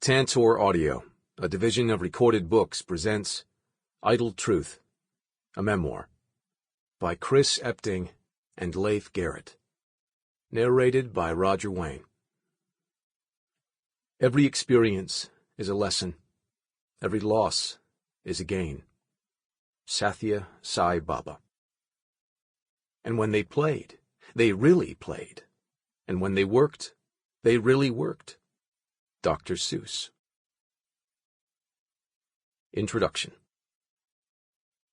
Tantor Audio, a division of Recorded Books, presents Idle Truth, a Memoir, by Chris Epting and Leif Garrett. Narrated by Roger Wayne. Every experience is a lesson. Every loss is a gain. Sathya Sai Baba. And when they played, they really played. And when they worked, they really worked. Dr. Seuss. Introduction.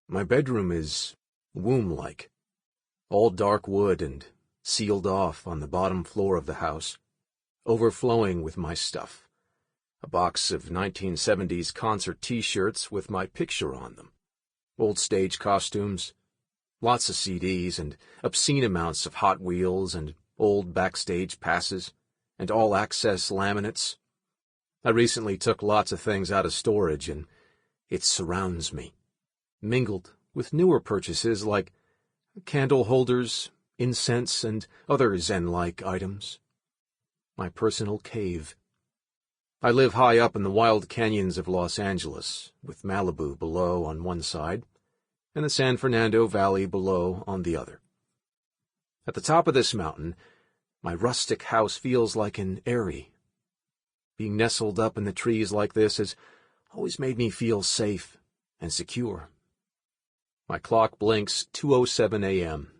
My bedroom is womb-like, all dark wood and sealed off on the bottom floor of the house, overflowing with my stuff. A box of 1970s concert T-shirts with my picture on them, old stage costumes, lots of CDs and obscene amounts of Hot Wheels and old backstage passes and all-access laminates. I recently took lots of things out of storage, and it surrounds me, mingled with newer purchases like candle holders, incense, and other Zen-like items. My personal cave. I live high up in the wild canyons of Los Angeles, with Malibu below on one side, and the San Fernando Valley below on the other. At the top of this mountain, my rustic house feels like an eyrie. Being nestled up in the trees like this has always made me feel safe and secure. My clock blinks 2:07 a.m.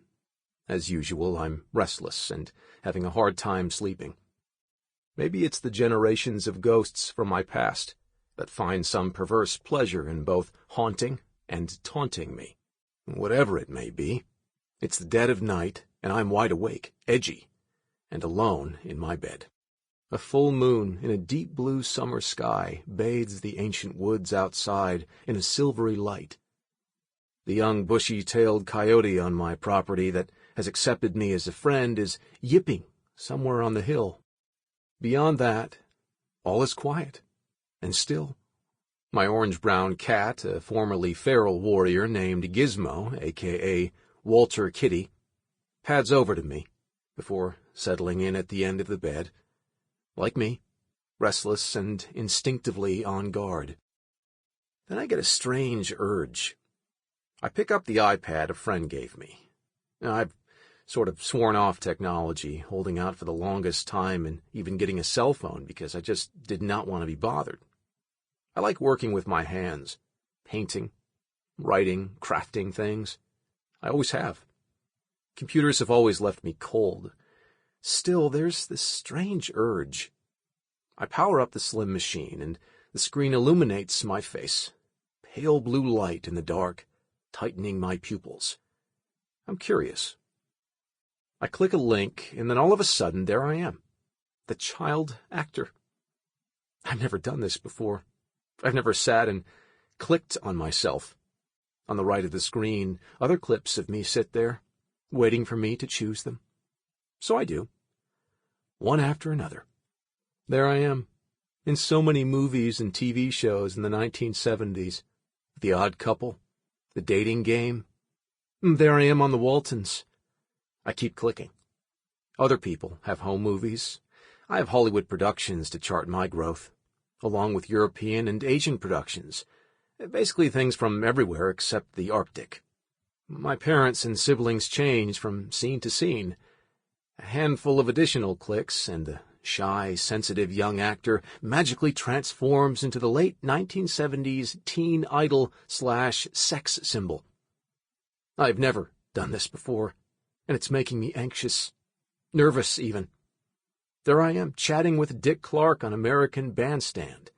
As usual, I'm restless and having a hard time sleeping. Maybe it's the generations of ghosts from my past that find some perverse pleasure in both haunting and taunting me. Whatever it may be, it's the dead of night, and I'm wide awake, edgy, and alone in my bed. A full moon in a deep blue summer sky bathes the ancient woods outside in a silvery light. The young bushy-tailed coyote on my property that has accepted me as a friend is yipping somewhere on the hill. Beyond that, all is quiet and still. My orange-brown cat, a formerly feral warrior named Gizmo, a.k.a. Walter Kitty, pads over to me before settling in at the end of the bed. Like me, restless and instinctively on guard. Then I get a strange urge. I pick up the iPad a friend gave me. Now, I've sort of sworn off technology, holding out for the longest time and even getting a cell phone because I just did not want to be bothered. I like working with my hands, painting, writing, crafting things. I always have. Computers have always left me cold. Still, there's this strange urge. I power up the slim machine, and the screen illuminates my face. Pale blue light in the dark, tightening my pupils. I'm curious. I click a link, and then all of a sudden, there I am, the child actor. I've never done this before. I've never sat and clicked on myself. On the right of the screen, other clips of me sit there, waiting for me to choose them. So I do. One after another. There I am, in so many movies and TV shows in the 1970s. The Odd Couple, The Dating Game. There I am on the Waltons. I keep clicking. Other people have home movies. I have Hollywood productions to chart my growth, along with European and Asian productions. Basically things from everywhere except the Arctic. My parents and siblings change from scene to scene. A handful of additional clicks, and the shy, sensitive young actor magically transforms into the late 1970s teen idol/sex symbol. I've never done this before, and it's making me anxious, nervous even. There I am, chatting with Dick Clark on American Bandstand.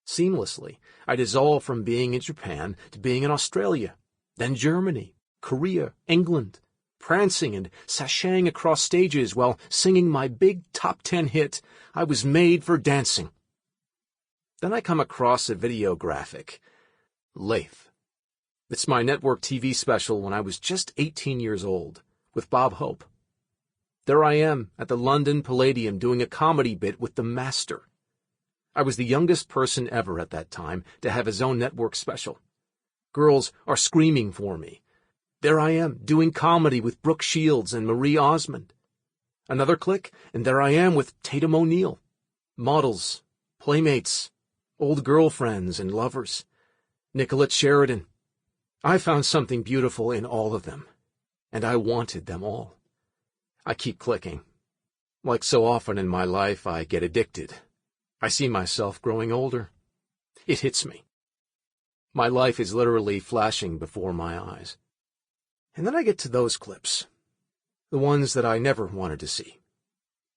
Seamlessly, I dissolve from being in Japan to being in Australia, then Germany, Korea, England, prancing and sashaying across stages while singing my big top 10 hit, I Was Made for Dancing. Then I come across a video graphic. Leif. It's my network TV special when I was just 18 years old, with Bob Hope. There I am at the London Palladium doing a comedy bit with the Master. I was the youngest person ever at that time to have his own network special. Girls are screaming for me. There I am, doing comedy with Brooke Shields and Marie Osmond. Another click, and there I am with Tatum O'Neal. Models, playmates, old girlfriends and lovers, Nicolette Sheridan. I found something beautiful in all of them, and I wanted them all. I keep clicking. Like so often in my life, I get addicted. I see myself growing older. It hits me. My life is literally flashing before my eyes. And then I get to those clips, the ones that I never wanted to see,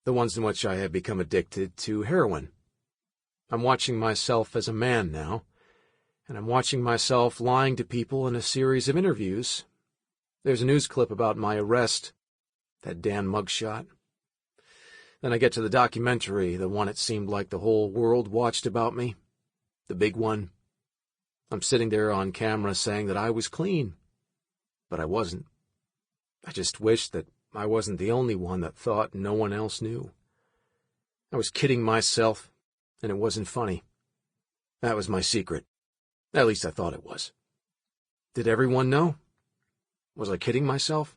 the ones in which I have become addicted to heroin. I'm watching myself as a man now, and I'm watching myself lying to people in a series of interviews. There's a news clip about my arrest, that damn mugshot. Then I get to the documentary, the one it seemed like the whole world watched about me, the big one. I'm sitting there on camera saying that I was clean, but I wasn't. I just wished that I wasn't the only one that thought no one else knew. I was kidding myself, and it wasn't funny. That was my secret. At least I thought it was. Did everyone know? Was I kidding myself?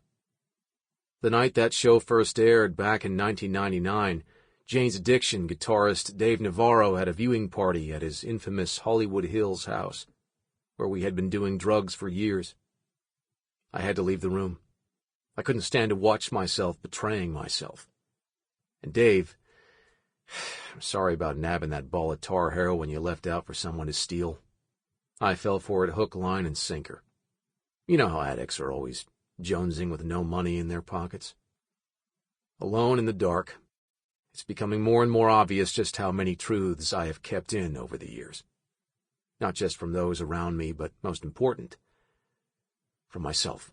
The night that show first aired back in 1999, Jane's Addiction guitarist Dave Navarro had a viewing party at his infamous Hollywood Hills house, where we had been doing drugs for years. I had to leave the room. I couldn't stand to watch myself betraying myself. And Dave, I'm sorry about nabbing that ball of tar heroin you left out for someone to steal. I fell for it hook, line, and sinker. You know how addicts are always jonesing with no money in their pockets. Alone in the dark, it's becoming more and more obvious just how many truths I have kept in over the years. Not just from those around me, but most important, from myself.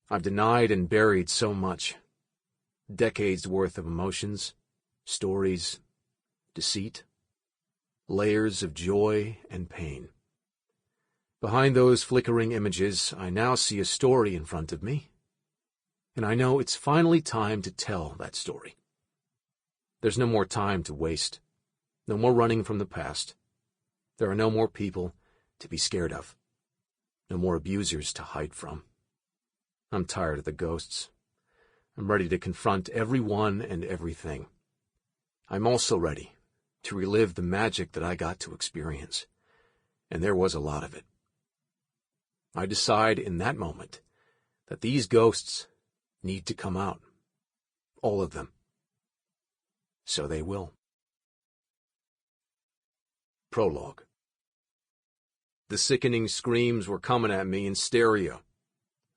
I've denied and buried so much. Decades worth of emotions, stories, deceit, layers of joy and pain. Behind those flickering images, I now see a story in front of me, and I know it's finally time to tell that story. There's no more time to waste, no more running from the past. There are no more people to be scared of, no more abusers to hide from. I'm tired of the ghosts. I'm ready to confront everyone and everything. I'm also ready to relive the magic that I got to experience, and there was a lot of it. I decide in that moment that these ghosts need to come out. All of them. So they will. Prologue. The sickening screams were coming at me in stereo.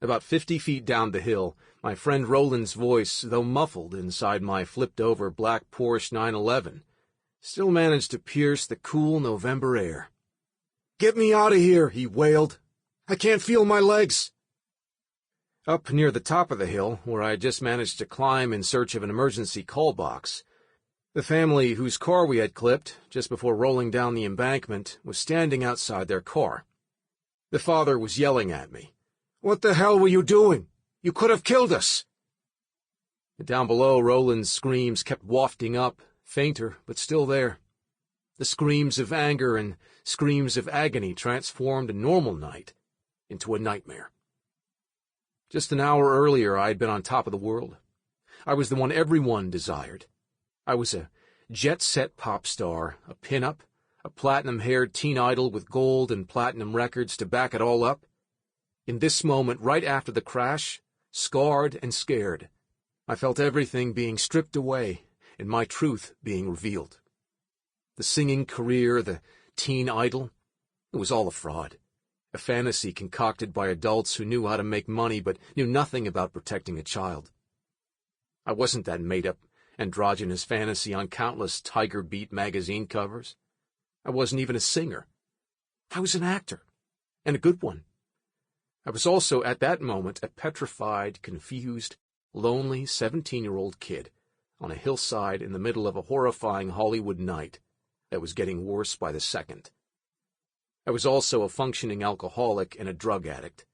About 50 feet down the hill, my friend Roland's voice, though muffled inside my flipped-over black Porsche 911, still managed to pierce the cool November air. "Get me out of here," he wailed. "I can't feel my legs." Up near the top of the hill, where I had just managed to climb in search of an emergency call box, the family whose car we had clipped, just before rolling down the embankment, was standing outside their car. The father was yelling at me. "What the hell were you doing? You could have killed us!" Down below, Roland's screams kept wafting up, fainter, but still there. The screams of anger and screams of agony transformed a normal night into a nightmare. Just an hour earlier, I had been on top of the world. I was the one everyone desired. I was a jet-set pop star, a pin-up, a platinum-haired teen idol with gold and platinum records to back it all up. In this moment, right after the crash, scarred and scared, I felt everything being stripped away and my truth being revealed. The singing career, the teen idol, it was all a fraud. A fantasy concocted by adults who knew how to make money but knew nothing about protecting a child. I wasn't that made-up, androgynous fantasy on countless Tiger Beat magazine covers. I wasn't even a singer. I was an actor, and a good one. I was also, at that moment, a petrified, confused, lonely 17-year-old kid on a hillside in the middle of a horrifying Hollywood night that was getting worse by the second. I was also a functioning alcoholic and a drug addict,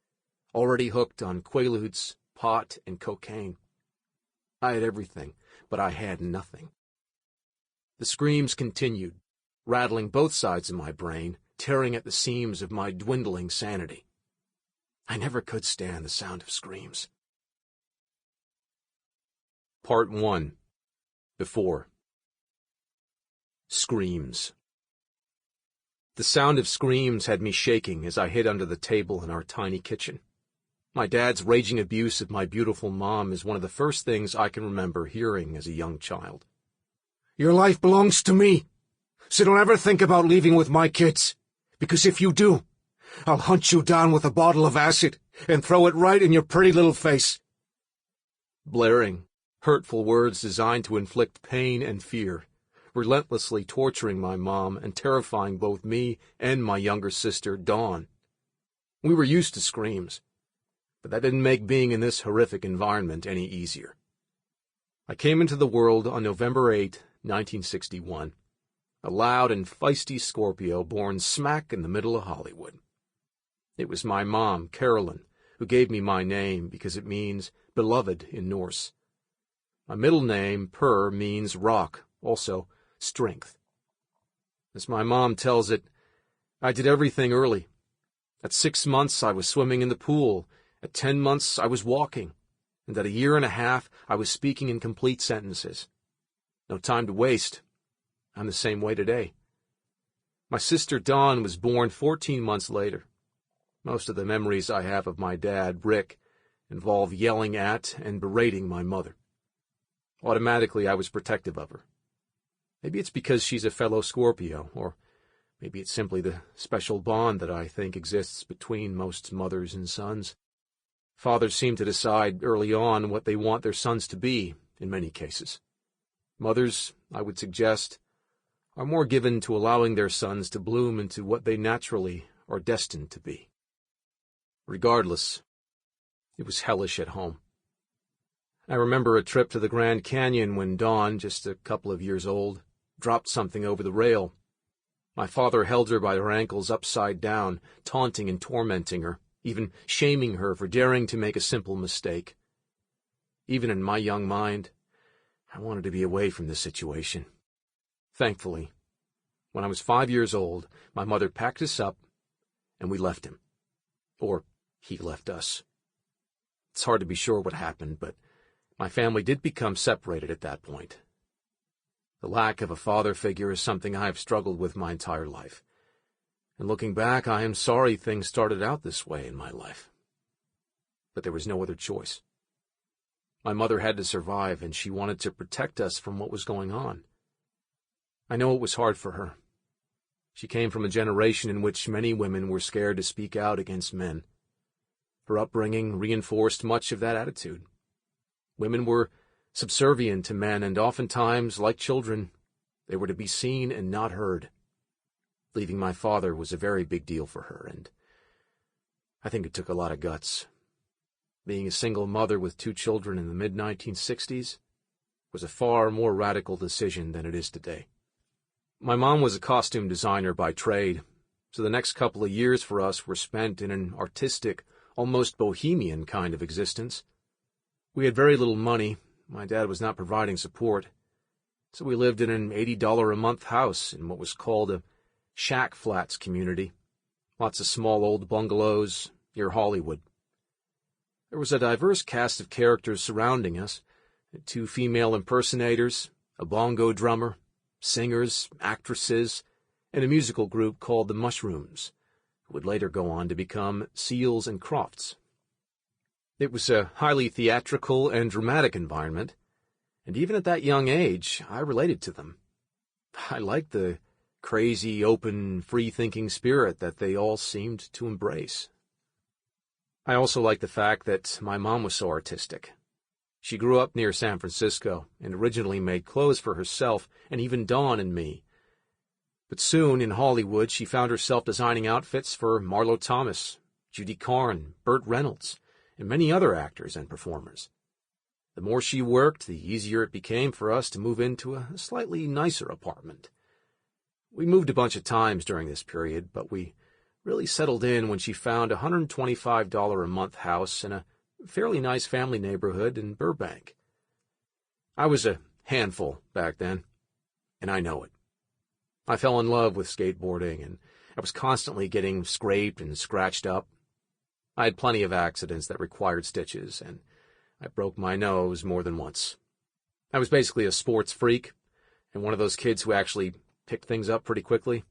already hooked on Quaaludes, pot, and cocaine. I had everything, but I had nothing. The screams continued, rattling both sides of my brain, tearing at the seams of my dwindling sanity. I never could stand the sound of screams. Part 1. Before. Screams. The sound of screams had me shaking as I hid under the table in our tiny kitchen. My dad's raging abuse of my beautiful mom is one of the first things I can remember hearing as a young child. "Your life belongs to me, so don't ever think about leaving with my kids, because if you do, I'll hunt you down with a bottle of acid and throw it right in your pretty little face." Blaring, hurtful words designed to inflict pain and fear, relentlessly torturing my mom and terrifying both me and my younger sister, Dawn. We were used to screams, but that didn't make being in this horrific environment any easier. I came into the world on November 8, 1961, a loud and feisty Scorpio born smack in the middle of Hollywood. It was my mom, Carolyn, who gave me my name because it means beloved in Norse. My middle name, Per, means rock, also strength. As my mom tells it, I did everything early. At 6 months, I was swimming in the pool. At 10 months, I was walking. And at 1.5 years, I was speaking in complete sentences. No time to waste. I'm the same way today. My sister Dawn was born 14 months later. Most of the memories I have of my dad, Rick, involve yelling at and berating my mother. Automatically, I was protective of her. Maybe it's because she's a fellow Scorpio, or maybe it's simply the special bond that I think exists between most mothers and sons. Fathers seem to decide early on what they want their sons to be, in many cases. Mothers, I would suggest, are more given to allowing their sons to bloom into what they naturally are destined to be. Regardless, it was hellish at home. I remember a trip to the Grand Canyon when Dawn, just a couple of years old, dropped something over the rail. My father held her by her ankles upside down, taunting and tormenting her, even shaming her for daring to make a simple mistake. Even in my young mind, I wanted to be away from this situation. Thankfully, when I was 5 years old, my mother packed us up, and we left him. Or he left us. It's hard to be sure what happened, but my family did become separated at that point. The lack of a father figure is something I have struggled with my entire life. And looking back, I am sorry things started out this way in my life. But there was no other choice. My mother had to survive, and she wanted to protect us from what was going on. I know it was hard for her. She came from a generation in which many women were scared to speak out against men. Her upbringing reinforced much of that attitude. Women were subservient to men, and oftentimes, like children, they were to be seen and not heard. Leaving my father was a very big deal for her, and I think it took a lot of guts. Being a single mother with 2 children in the mid-1960s was a far more radical decision than it is today. My mom was a costume designer by trade, so the next couple of years for us were spent in an artistic, almost bohemian kind of existence. We had very little money. My dad was not providing support, so we lived in an $80 a month house in what was called a shack flats community. Lots of small old bungalows near Hollywood. There was a diverse cast of characters surrounding us, 2 female impersonators, a bongo drummer, singers, actresses, and a musical group called the Mushrooms, who would later go on to become Seals and Crofts. It was a highly theatrical and dramatic environment, and even at that young age, I related to them. I liked the crazy, open, free-thinking spirit that they all seemed to embrace. I also liked the fact that my mom was so artistic. She grew up near San Francisco and originally made clothes for herself and even Dawn and me. But soon, in Hollywood, she found herself designing outfits for Marlo Thomas, Judy Carn, Burt Reynolds, and many other actors and performers. The more she worked, the easier it became for us to move into a slightly nicer apartment. We moved a bunch of times during this period, but we really settled in when she found a $125 a month house in a fairly nice family neighborhood in Burbank. I was a handful back then, and I know it. I fell in love with skateboarding, and I was constantly getting scraped and scratched up. I had plenty of accidents that required stitches, and I broke my nose more than once. I was basically a sports freak, and one of those kids who actually picked things up pretty quickly.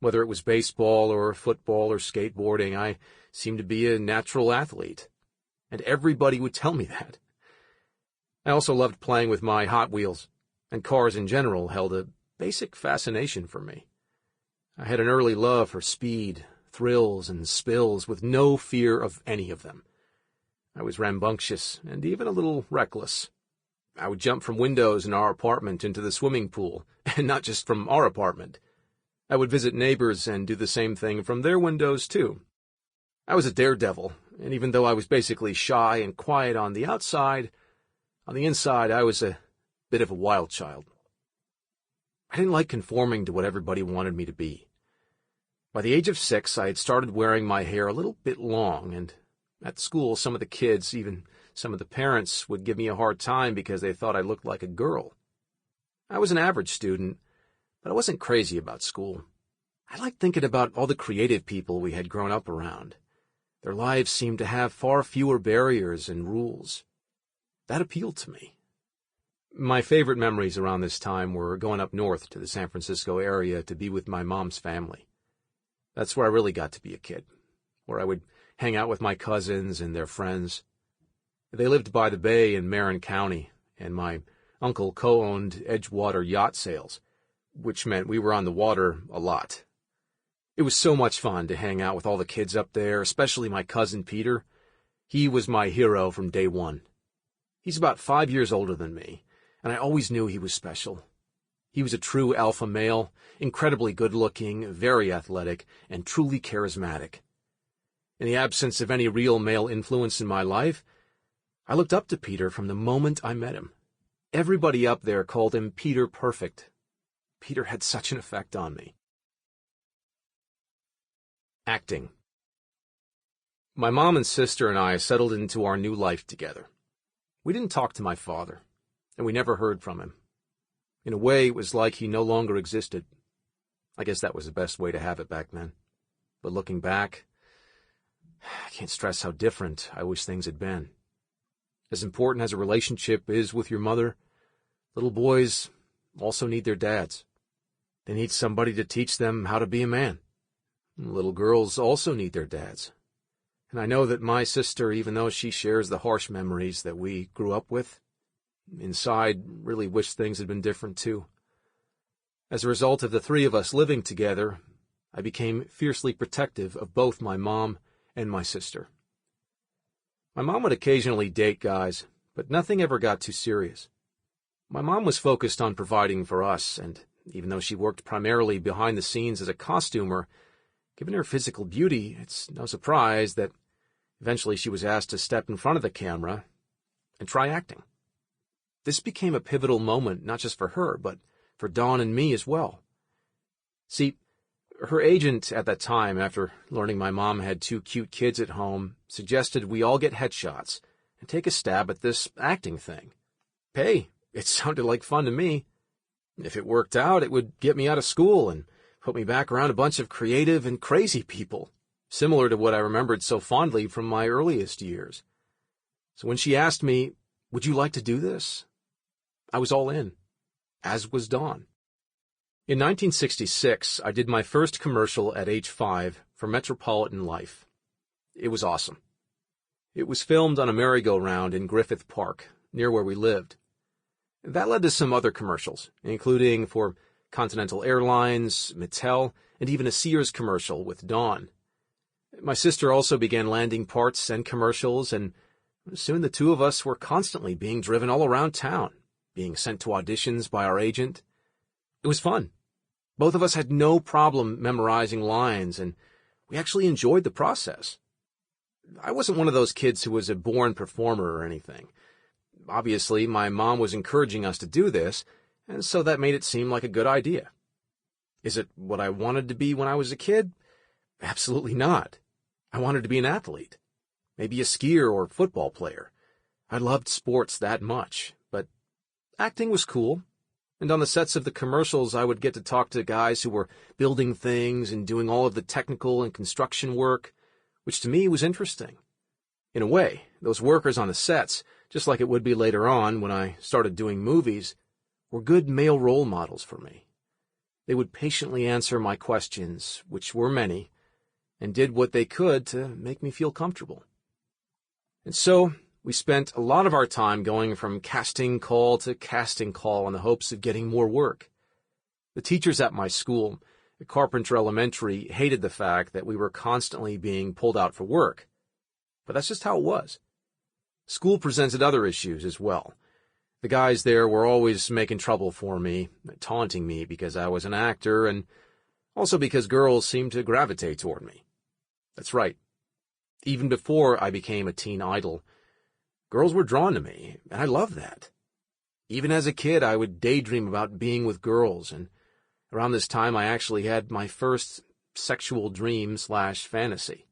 Whether it was baseball or football or skateboarding, I seemed to be a natural athlete. And everybody would tell me that. I also loved playing with my Hot Wheels, and cars in general held a basic fascination for me. I had an early love for speed, thrills, and spills with no fear of any of them. I was rambunctious and even a little reckless. I would jump from windows in our apartment into the swimming pool, and not just from our apartment. I would visit neighbors and do the same thing from their windows, too. I was a daredevil, and even though I was basically shy and quiet on the outside, on the inside I was a bit of a wild child. I didn't like conforming to what everybody wanted me to be. By the age of 6, I had started wearing my hair a little bit long, and at school some of the kids, even some of the parents, would give me a hard time because they thought I looked like a girl. I was an average student, but I wasn't crazy about school. I liked thinking about all the creative people we had grown up around. Their lives seemed to have far fewer barriers and rules. That appealed to me. My favorite memories around this time were going up north to the San Francisco area to be with my mom's family. That's where I really got to be a kid, where I would hang out with my cousins and their friends. They lived by the bay in Marin County, and my uncle co-owned Edgewater yacht sales, which meant we were on the water a lot. It was so much fun to hang out with all the kids up there, especially my cousin Peter. He was my hero from day one. He's about 5 years older than me, and I always knew he was special. He was a true alpha male, incredibly good-looking, very athletic, and truly charismatic. In the absence of any real male influence in my life, I looked up to Peter from the moment I met him. Everybody up there called him Peter Perfect. Peter had such an effect on me. Acting. My mom and sister and I settled into our new life together. We didn't talk to my father, and we never heard from him. In a way, it was like he no longer existed. I guess that was the best way to have it back then. But looking back, I can't stress how different I wish things had been. As important as a relationship is with your mother, little boys also need their dads. They need somebody to teach them how to be a man. Little girls also need their dads. And I know that my sister, even though she shares the harsh memories that we grew up with, inside really wish things had been different too. As a result of the three of us living together, I became fiercely protective of both my mom and my sister. My mom would occasionally date guys, but nothing ever got too serious. My mom was focused on providing for us, and even though she worked primarily behind the scenes as a costumer, given her physical beauty, it's no surprise that eventually she was asked to step in front of the camera and try acting. This became a pivotal moment not just for her, but for Dawn and me as well. See, her agent at that time, after learning my mom had 2 cute kids at home, suggested we all get headshots and take a stab at this acting thing. Hey, it sounded like fun to me. If it worked out, it would get me out of school and put me back around a bunch of creative and crazy people, similar to what I remembered so fondly from my earliest years. So when she asked me, "Would you like to do this?" I was all in, as was Dawn. In 1966, I did my first commercial at age 5 for Metropolitan Life. It was awesome. It was filmed on a merry-go-round in Griffith Park, near where we lived. That led to some other commercials, including for Continental Airlines, Mattel, and even a Sears commercial with Dawn. My sister also began landing parts and commercials, and soon the two of us were constantly being driven all around town, being sent to auditions by our agent. It was fun. Both of us had no problem memorizing lines, and we actually enjoyed the process. I wasn't one of those kids who was a born performer or anything. Obviously, my mom was encouraging us to do this, and so that made it seem like a good idea. Is it what I wanted to be when I was a kid? Absolutely not. I wanted to be an athlete, maybe a skier or football player. I loved sports that much, but acting was cool. And on the sets of the commercials, I would get to talk to guys who were building things and doing all of the technical and construction work, which to me was interesting. In a way, those workers on the sets, just like it would be later on when I started doing movies, were good male role models for me. They would patiently answer my questions, which were many, and did what they could to make me feel comfortable. And so, we spent a lot of our time going from casting call to casting call in the hopes of getting more work. The teachers at my school, at Carpenter Elementary, hated the fact that we were constantly being pulled out for work. But that's just how it was. School presented other issues as well. The guys there were always making trouble for me, taunting me because I was an actor, and also because girls seemed to gravitate toward me. That's right. Even before I became a teen idol, girls were drawn to me, and I loved that. Even as a kid, I would daydream about being with girls, and around this time I actually had my first sexual dream/fantasy.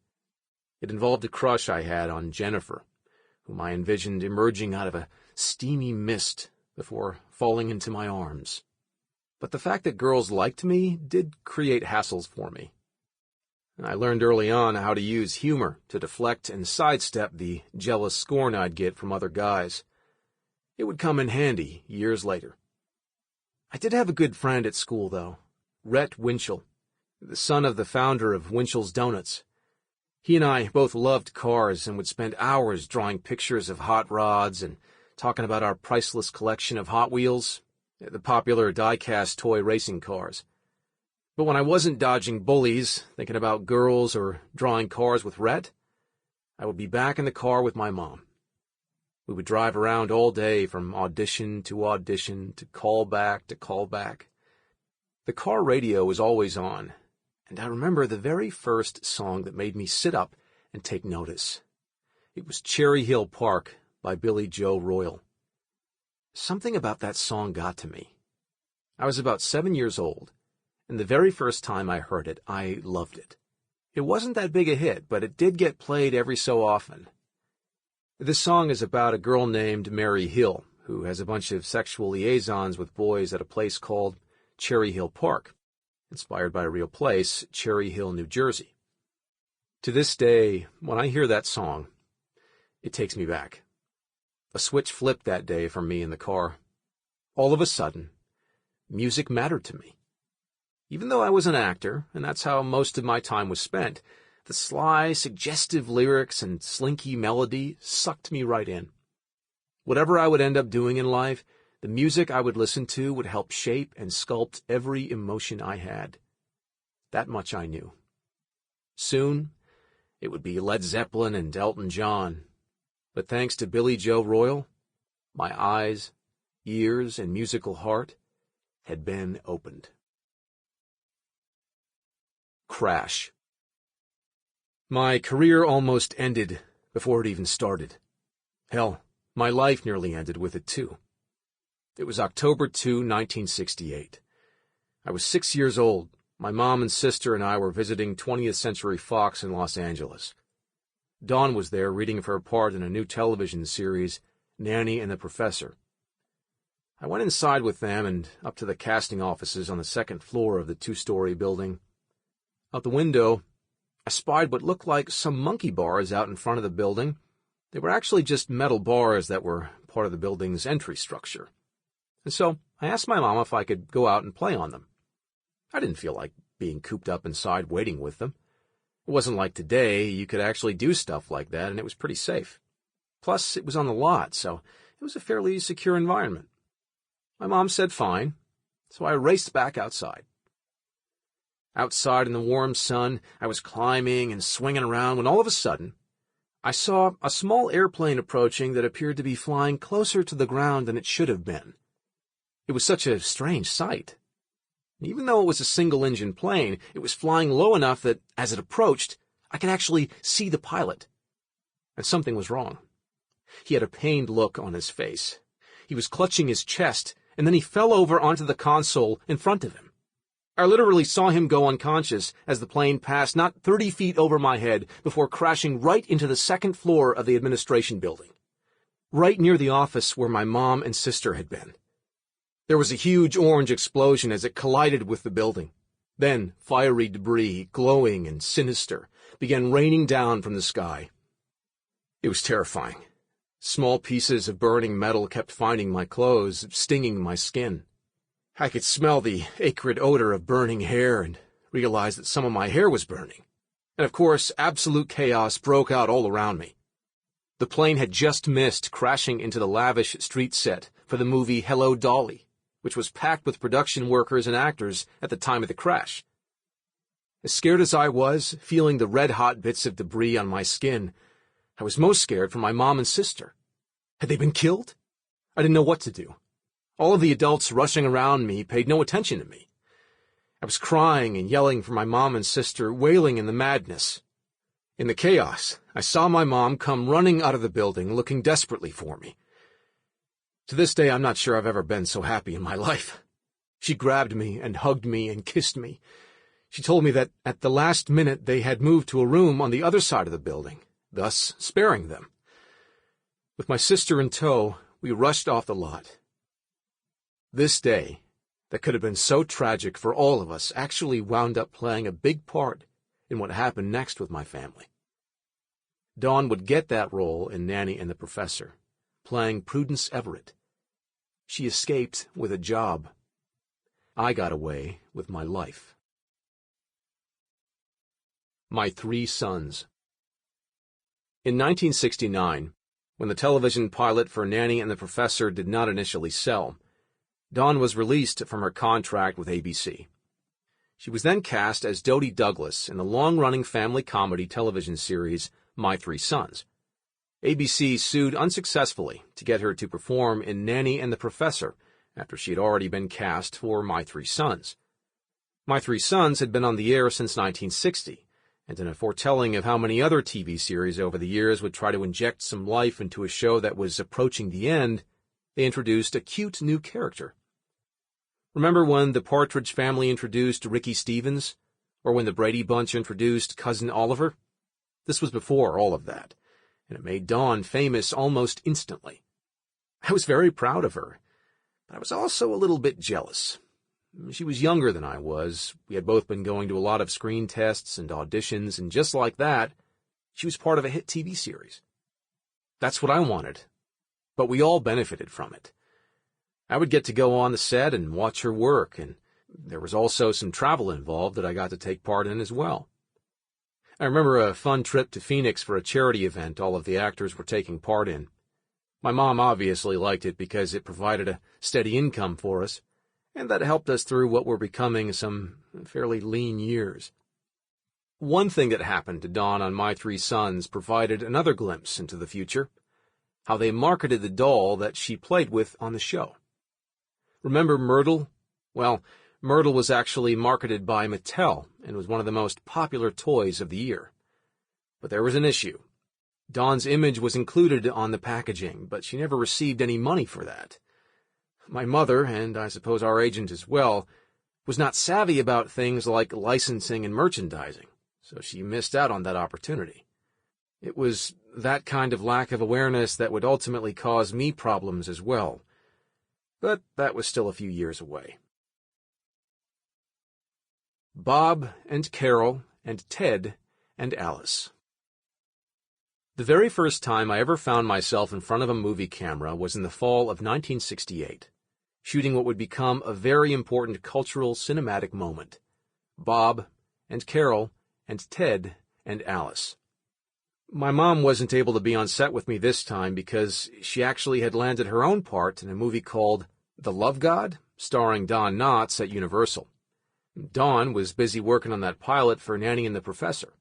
It involved a crush I had on Jennifer, whom I envisioned emerging out of a steamy mist before falling into my arms. But the fact that girls liked me did create hassles for me. I learned early on how to use humor to deflect and sidestep the jealous scorn I'd get from other guys. It would come in handy years later. I did have a good friend at school, though, Rhett Winchell, the son of the founder of Winchell's Donuts. He and I both loved cars and would spend hours drawing pictures of hot rods and talking about our priceless collection of Hot Wheels, the popular die-cast toy racing cars. But when I wasn't dodging bullies, thinking about girls, or drawing cars with Rhett, I would be back in the car with my mom. We would drive around all day from audition to call back to call back. The car radio was always on, and I remember the very first song that made me sit up and take notice. It was Cherry Hill Park by Billy Joe Royal. Something about that song got to me. I was about 7 years old, and the very first time I heard it, I loved it. It wasn't that big a hit, but it did get played every so often. This song is about a girl named Mary Hill, who has a bunch of sexual liaisons with boys at a place called Cherry Hill Park, inspired by a real place, Cherry Hill, New Jersey. To this day, when I hear that song, it takes me back. A switch flipped that day for me in the car. All of a sudden, music mattered to me. Even though I was an actor, and that's how most of my time was spent, the sly, suggestive lyrics and slinky melody sucked me right in. Whatever I would end up doing in life, the music I would listen to would help shape and sculpt every emotion I had. That much I knew. Soon, it would be Led Zeppelin and Elton John. But thanks to Billy Joe Royal, my eyes, ears, and musical heart had been opened. Crash. My career almost ended before it even started. Hell, my life nearly ended with it too. It was October 2, 1968. I was 6 years old. My mom and sister and I were visiting 20th Century Fox in Los Angeles. Dawn was there reading for a part in a new television series, Nanny and the Professor. I went inside with them and up to the casting offices on the second floor of the two-story building. Out the window, I spied what looked like some monkey bars out in front of the building. They were actually just metal bars that were part of the building's entry structure. And so I asked my mom if I could go out and play on them. I didn't feel like being cooped up inside waiting with them. It wasn't like today. You could actually do stuff like that, and it was pretty safe. Plus, it was on the lot, so it was a fairly secure environment. My mom said fine, so I raced back outside. Outside in the warm sun, I was climbing and swinging around when all of a sudden, I saw a small airplane approaching that appeared to be flying closer to the ground than it should have been. It was such a strange sight. Even though it was a single-engine plane, it was flying low enough that, as it approached, I could actually see the pilot. And something was wrong. He had a pained look on his face. He was clutching his chest, and then he fell over onto the console in front of him. I literally saw him go unconscious as the plane passed not 30 feet over my head before crashing right into the second floor of the administration building, right near the office where my mom and sister had been. There was a huge orange explosion as it collided with the building. Then fiery debris, glowing and sinister, began raining down from the sky. It was terrifying. Small pieces of burning metal kept finding my clothes, stinging my skin. I could smell the acrid odor of burning hair and realized that some of my hair was burning. And of course, absolute chaos broke out all around me. The plane had just missed crashing into the lavish street set for the movie Hello, Dolly, which was packed with production workers and actors at the time of the crash. As scared as I was, feeling the red-hot bits of debris on my skin, I was most scared for my mom and sister. Had they been killed? I didn't know what to do. All of the adults rushing around me paid no attention to me. I was crying and yelling for my mom and sister, wailing in the madness. In the chaos, I saw my mom come running out of the building, looking desperately for me. To this day, I'm not sure I've ever been so happy in my life. She grabbed me and hugged me and kissed me. She told me that at the last minute they had moved to a room on the other side of the building, thus sparing them. With my sister in tow, we rushed off the lot. This day, that could have been so tragic for all of us, actually wound up playing a big part in what happened next with my family. Dawn would get that role in Nanny and the Professor, playing Prudence Everett. She escaped with a job. I got away with my life. My Three Sons. In 1969, when the television pilot for Nanny and the Professor did not initially sell, Dawn was released from her contract with ABC. She was then cast as Dodie Douglas in the long-running family comedy television series My Three Sons. ABC sued unsuccessfully to get her to perform in Nanny and the Professor after she had already been cast for My Three Sons. My Three Sons had been on the air since 1960, and in a foretelling of how many other TV series over the years would try to inject some life into a show that was approaching the end, they introduced a cute new character. Remember when the Partridge Family introduced Ricky Stevens? Or when the Brady Bunch introduced Cousin Oliver? This was before all of that, and it made Dawn famous almost instantly. I was very proud of her, but I was also a little bit jealous. She was younger than I was. We had both been going to a lot of screen tests and auditions, and just like that, she was part of a hit TV series. That's what I wanted, but we all benefited from it. I would get to go on the set and watch her work, and there was also some travel involved that I got to take part in as well. I remember a fun trip to Phoenix for a charity event all of the actors were taking part in. My mom obviously liked it because it provided a steady income for us, and that helped us through what were becoming some fairly lean years. One thing that happened to Dawn on My Three Sons provided another glimpse into the future, how they marketed the doll that she played with on the show. Remember Myrtle? Well, Myrtle was actually marketed by Mattel and was one of the most popular toys of the year. But there was an issue. Dawn's image was included on the packaging, but she never received any money for that. My mother, and I suppose our agent as well, was not savvy about things like licensing and merchandising, so she missed out on that opportunity. It was that kind of lack of awareness that would ultimately cause me problems as well. But that was still a few years away. Bob and Carol and Ted and Alice. The very first time I ever found myself in front of a movie camera was in the fall of 1968, shooting what would become a very important cultural cinematic moment. Bob and Carol and Ted and Alice. My mom wasn't able to be on set with me this time because she actually had landed her own part in a movie called The Love God, starring Don Knotts at Universal. Dawn was busy working on that pilot for Nanny and the Professor.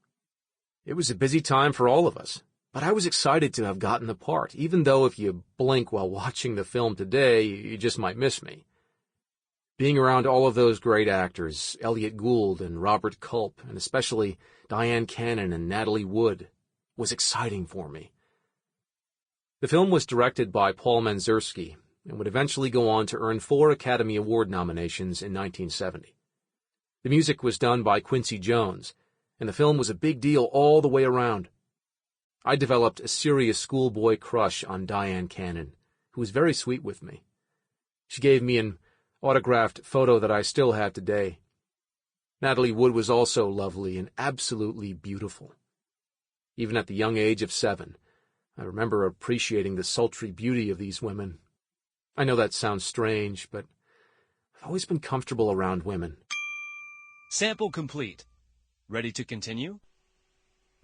It was a busy time for all of us, but I was excited to have gotten the part, even though if you blink while watching the film today, you just might miss me. Being around all of those great actors, Elliot Gould and Robert Culp, and especially Diane Cannon and Natalie Wood, was exciting for me. The film was directed by Paul Manzurski and would eventually go on to earn 4 Academy Award nominations in 1970. The music was done by Quincy Jones, and the film was a big deal all the way around. I developed a serious schoolboy crush on Diane Cannon, who was very sweet with me. She gave me an autographed photo that I still have today. Natalie Wood was also lovely and absolutely beautiful. Even at the young age of 7, I remember appreciating the sultry beauty of these women. I know that sounds strange, but Always been comfortable around women. Sample complete. Ready to continue?